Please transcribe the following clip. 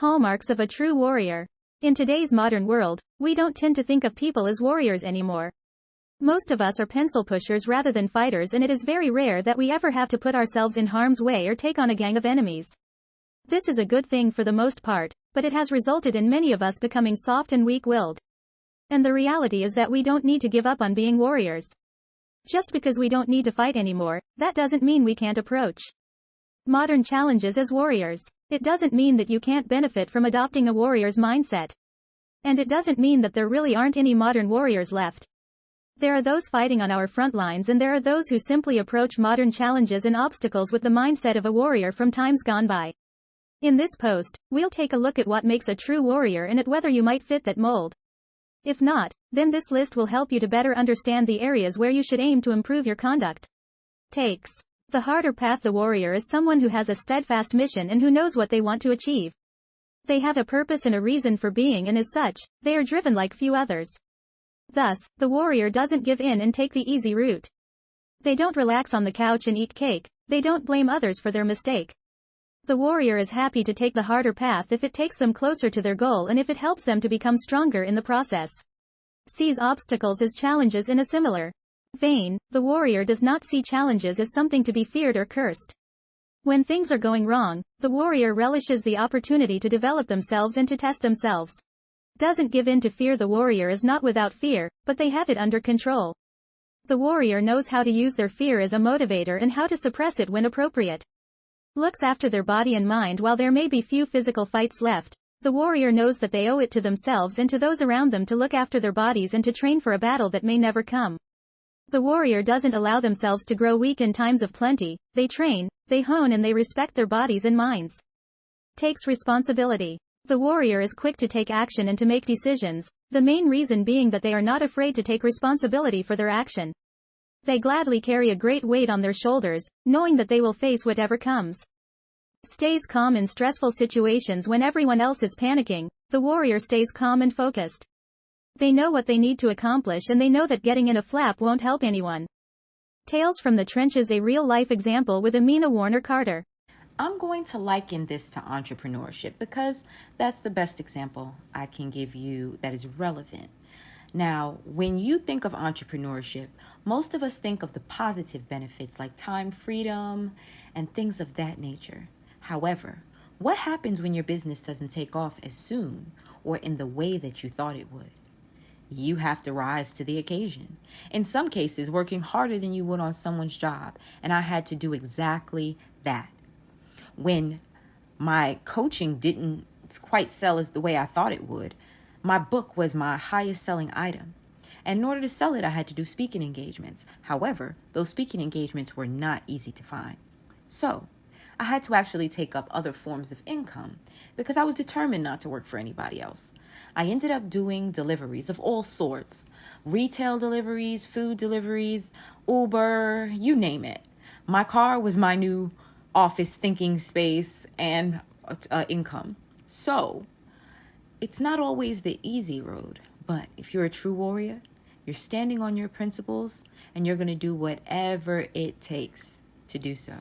Hallmarks of a true warrior. In today's modern world, we don't tend to think of people as warriors anymore. Most of us are pencil pushers rather than fighters, and it is very rare that we ever have to put ourselves in harm's way or take on a gang of enemies. This is a good thing for the most part, but it has resulted in many of us becoming soft and weak-willed. And the reality is that we don't need to give up on being warriors. Just because we don't need to fight anymore, that doesn't mean we can't approach modern challenges as warriors. It doesn't mean that you can't benefit from adopting a warrior's mindset. And it doesn't mean that there really aren't any modern warriors left. There are those fighting on our front lines, and there are those who simply approach modern challenges and obstacles with the mindset of a warrior from times gone by. In this post, we'll take a look at what makes a true warrior and at whether you might fit that mold. If not, then this list will help you to better understand the areas where you should aim to improve your conduct. Takes. The harder path. The warrior is someone who has a steadfast mission and who knows what they want to achieve. They have a purpose and a reason for being, and as such, they are driven like few others. Thus, the warrior doesn't give in and take the easy route. They don't relax on the couch and eat cake. They don't blame others for their mistake. The warrior is happy to take the harder path if it takes them closer to their goal and if it helps them to become stronger in the process. Sees obstacles as challenges. In a similar vein, the warrior does not see challenges as something to be feared or cursed. When things are going wrong, the warrior relishes the opportunity to develop themselves and to test themselves. Doesn't give in to fear. The warrior is not without fear, but they have it under control. The warrior knows how to use their fear as a motivator and how to suppress it when appropriate. Looks after their body and mind. While there may be few physical fights left, the warrior knows that they owe it to themselves and to those around them to look after their bodies and to train for a battle that may never come. The warrior doesn't allow themselves to grow weak in times of plenty. They train, they hone, and they respect their bodies and minds. Takes responsibility. The warrior is quick to take action and to make decisions, the main reason being that they are not afraid to take responsibility for their action. They gladly carry a great weight on their shoulders, knowing that they will face whatever comes. Stays calm in stressful situations. When everyone else is panicking, the warrior stays calm and focused. They know what they need to accomplish, and they know that getting in a flap won't help anyone. Tales from the Trenches. A real-life example with Amina Carter. I'm going to liken this to entrepreneurship because that's the best example I can give you that is relevant. Now, when you think of entrepreneurship, most of us think of the positive benefits like time freedom and things of that nature. However, what happens when your business doesn't take off as soon or in the way that you thought it would? You have to rise to the occasion. In some cases, working harder than you would on someone's job, and I had to do exactly that. When my coaching didn't quite sell as the way I thought it would, my book was my highest selling item. And in order to sell it, I had to do speaking engagements. However, those speaking engagements were not easy to find. So I had to actually take up other forms of income because I was determined not to work for anybody else. I ended up doing deliveries of all sorts, retail deliveries, food deliveries, Uber, you name it. My car was my new office thinking space and income. So it's not always the easy road, but if you're a true warrior, you're standing on your principles and you're going to do whatever it takes to do so.